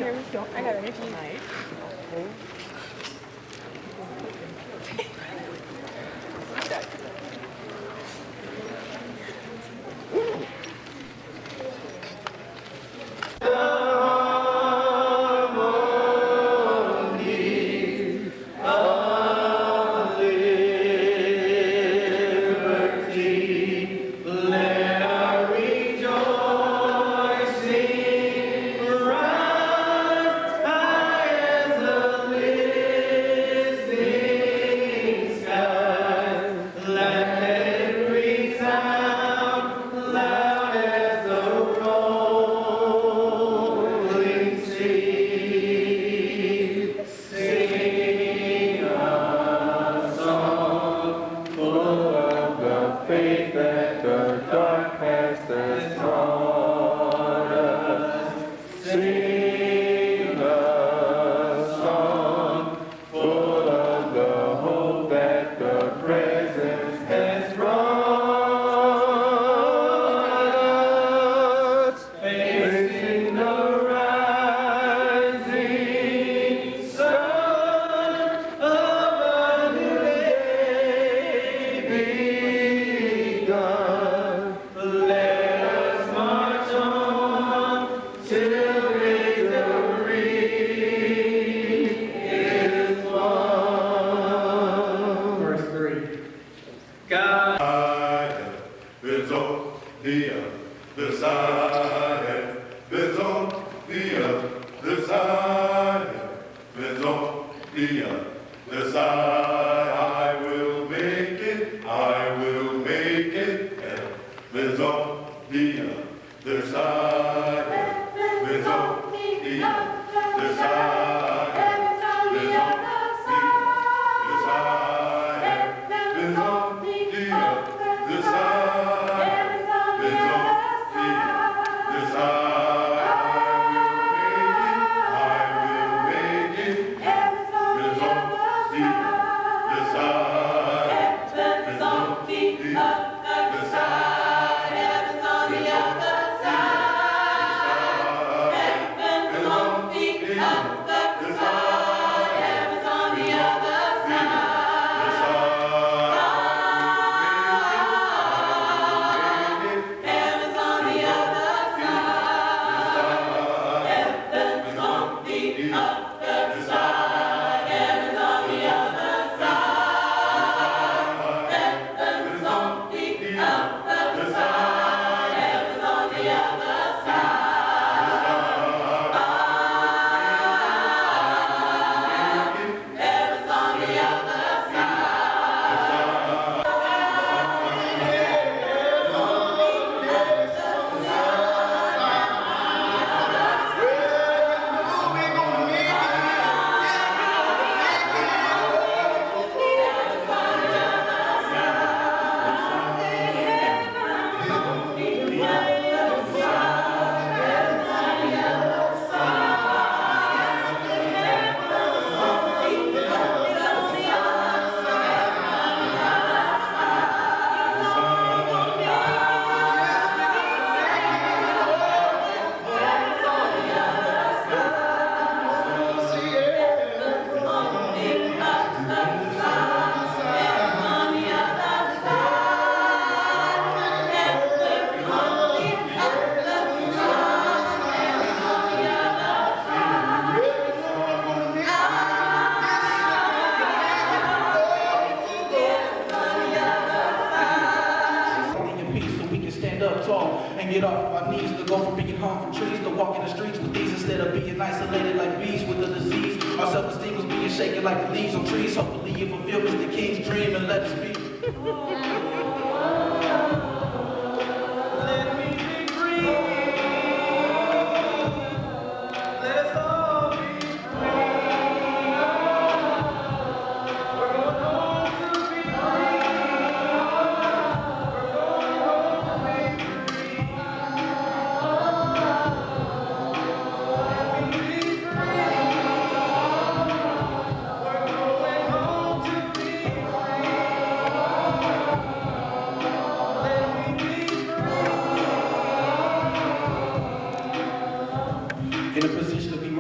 Here we go. I got it. Tonight.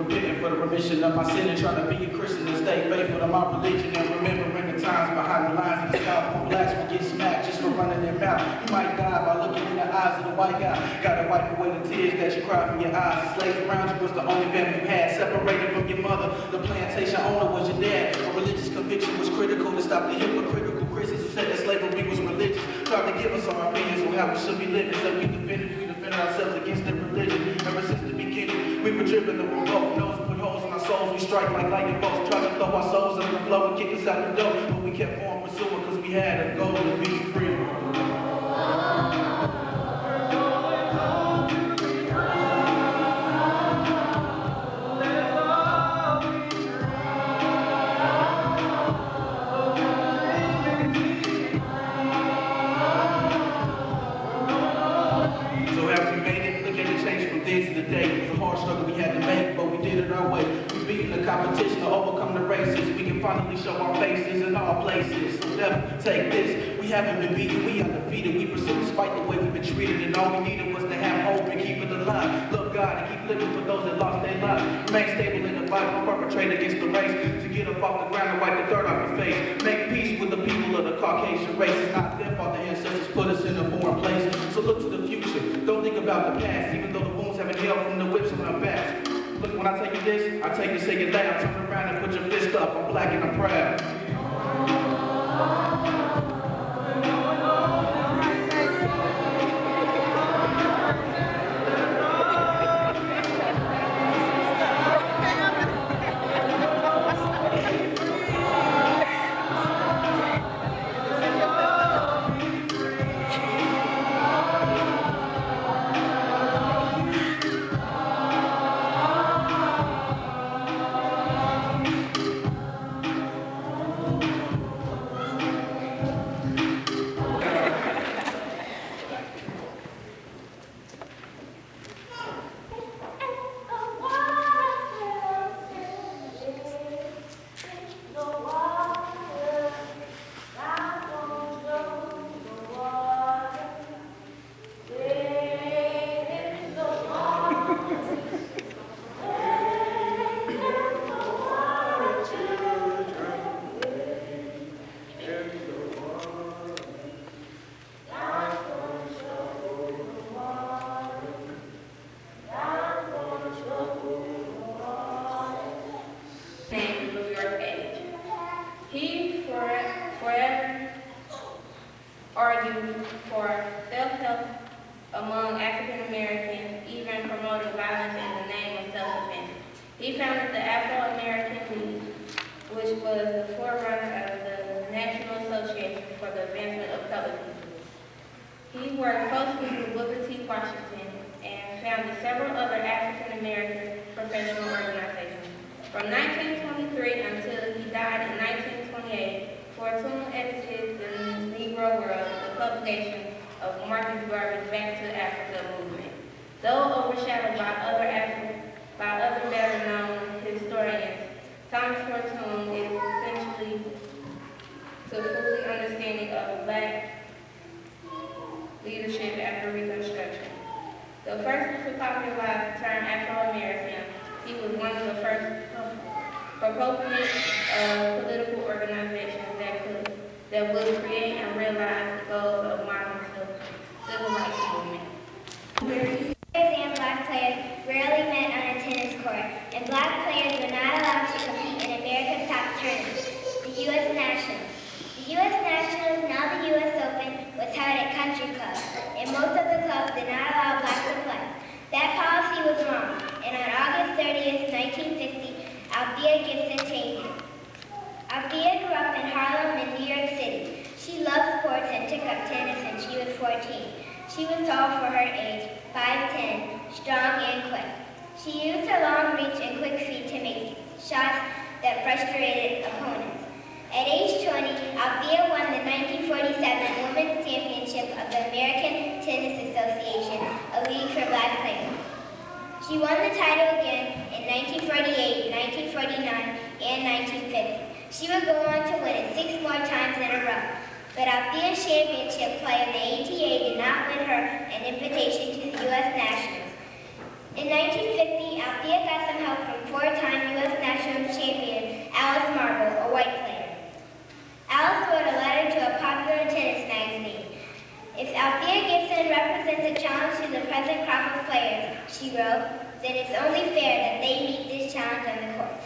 repenting for the remission of my sin and trying to be a Christian and stay faithful to my religion and remembering the times behind the lines of the South when blacks would get smacked just for running their mouth. You might die by looking in the eyes of the white guy. Gotta wipe away the tears that you cry from your eyes. The slaves around you was the only family you had. Separated from your mother, the plantation owner was your dad. A religious conviction was critical to stop the hypocritical Christians who said that slavery was religion. Tried to give us our opinions on how we should be living, so we defended ourselves against their religion. Ever since the beginning, we were driven to revolt. Those who put holes in our souls, we strike like lightning bolts. Try to throw our souls under the flow and kick us out the door, but we kept on pursuing because we had a goal to be free. Competition to overcome the races. We can finally show our faces in all places. So never take this. We haven't been beaten, we undefeated. We pursued despite the way we've been treated. And all we needed was to have hope and keep it alive. Love God and keep living for those that lost their lives. Remain stable in the Bible, perpetrate against the race. To get up off the ground and wipe the dirt off your face. Make peace with the people of the Caucasian race. It's not their fault the ancestors put us in a foreign place. So look to the future. Don't think about the past, even though the wounds haven't healed from the whips on our backs. Look, when I take you this, I take you say it loud. Turn around and put your fist up. I'm black and I'm proud. Argued for self-help among African Americans, even promoting violence in the name of self-defense. He founded the Afro-American League, which was the forerunner of the National Association for the Advancement of Colored People. He worked closely with Booker T. Washington and founded several other African American professional organizations. From 1923 until he died in 1928, Fortune edited the Negro World, the publication of Marcus Garvey's Back to Africa movement. Though overshadowed by other better-known historians, Thomas Fortune is essentially to fully understanding of Black leadership after Reconstruction. The first to popularize the term Afro-American, he was one of the first proponents of political organizations that would create and realize the goals of modern civil rights movement. And Black players rarely met on a tennis court, and Black players were not allowed to compete in America's top tournament, the U.S. Nationals. The U.S. Nationals, now the U.S. Open, was held at country clubs, and most of the clubs did not allow Blacks to play. That policy was wrong, and on August 30th, 1950, Althea Gibson changed it. Althea grew up in Harlem and New York City. She loved sports and took up tennis when she was 14. She was tall for her age, 5'10", strong and quick. She used her long reach and quick feet to make shots that frustrated opponents. At age 20, Althea won the 1947 Women's Championship of the American Tennis Association, a league for Black players. She won the title again in 1948, 1949, and 1950. She would go on to win it 6 more times in a row. But Althea's championship player, the ATA, did not win her an invitation to the U.S. Nationals. In 1950, Althea got some help from 4 then it's only fair that they meet this challenge on the court.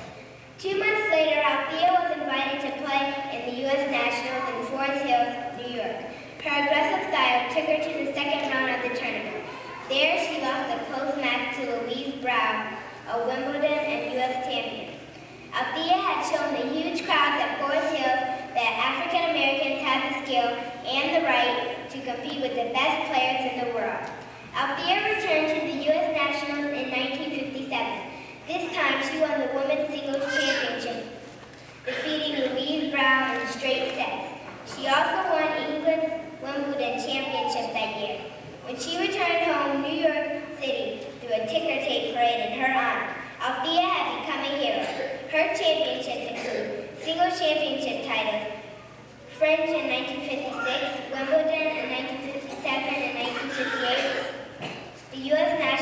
2 months later, Althea was invited to play in the U.S. Nationals in Forest Hills, New York. Her aggressive style took her to the second round of the tournament. There, she lost a close match to Louise Brown, a Wimbledon and U.S. champion. Althea had shown the huge crowds at Forest Hills that African Americans have the skill and the right to compete with the best players in the world. Althea returned to the U.S. Nationals in 1957. This time, she won the women's singles championship, defeating Louise Brown in straight sets. She also won England's Wimbledon championship that year. When she returned home, New York City threw a ticker tape parade in her honor. Althea had become a hero. Her championships include singles championship titles, French in 1956, Wimbledon in 1957 and 1958, the U.S. National